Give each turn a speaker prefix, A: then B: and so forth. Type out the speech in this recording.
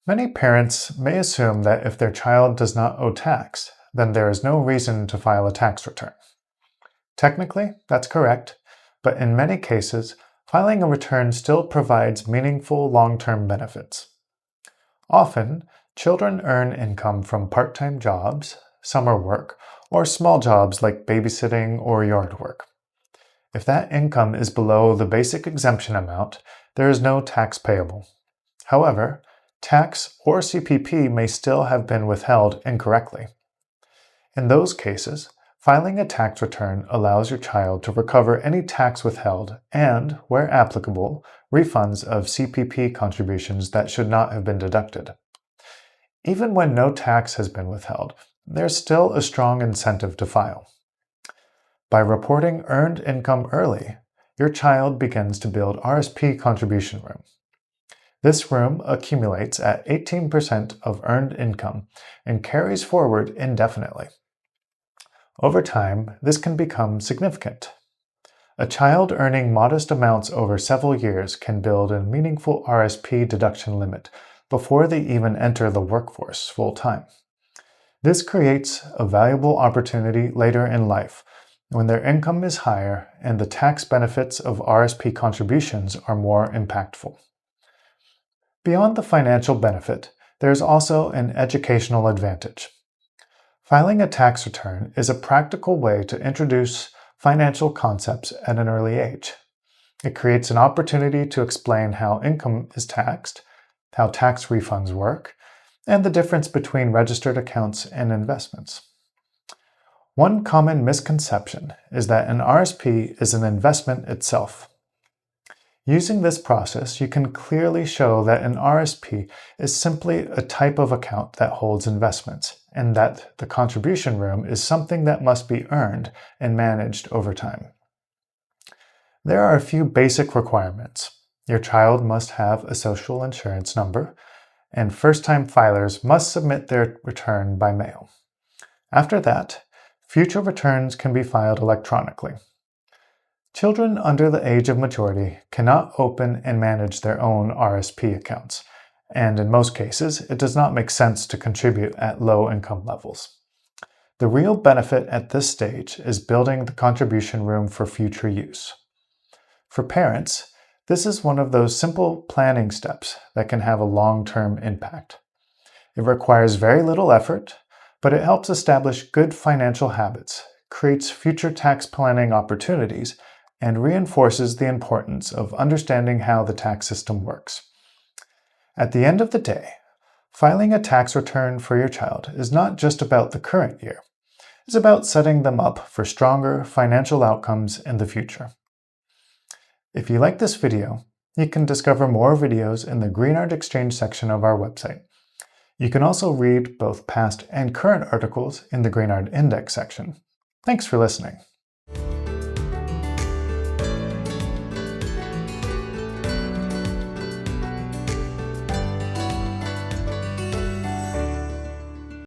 A: Many parents may assume that if their child does not owe tax, then there is no reason to file a tax return. Technically, that's correct, but in many cases, filing a return still provides meaningful long-term benefits. Often, children earn income from part-time jobs, summer work, or small jobs like babysitting or yard work. If that income is below the basic exemption amount, there is no tax payable. However, tax or CPP may still have been withheld incorrectly. In those cases, filing a tax return allows your child to recover any tax withheld and, where applicable, refunds of CPP contributions that should not have been deducted. Even when no tax has been withheld, there's still a strong incentive to file. By reporting earned income early, your child begins to build RSP contribution room. This room accumulates at 18% of earned income and carries forward indefinitely. Over time, this can become significant. A child earning modest amounts over several years can build a meaningful RSP deduction limit before they even enter the workforce full-time. This creates a valuable opportunity later in life when their income is higher and the tax benefits of RSP contributions are more impactful. Beyond the financial benefit, there is also an educational advantage. Filing a tax return is a practical way to introduce financial concepts at an early age. It creates an opportunity to explain how income is taxed, how tax refunds work, and the difference between registered accounts and investments. One common misconception is that an RSP is an investment itself. Using this process, you can clearly show that an RSP is simply a type of account that holds investments, and that the contribution room is something that must be earned and managed over time. There are a few basic requirements. Your child must have a social insurance number, and first-time filers must submit their return by mail. After that, future returns can be filed electronically. Children under the age of majority cannot open and manage their own RSP accounts, and in most cases, it does not make sense to contribute at low income levels. The real benefit at this stage is building the contribution room for future use. For parents, this is one of those simple planning steps that can have a long-term impact. It requires very little effort, but it helps establish good financial habits, creates future tax planning opportunities, and reinforces the importance of understanding how the tax system works. At the end of the day, filing a tax return for your child is not just about the current year. It's about setting them up for stronger financial outcomes in the future. If you like this video, you can discover more videos in the Greenard Exchange section of our website. You can also read both past and current articles in the Greenard Index section. Thanks for listening.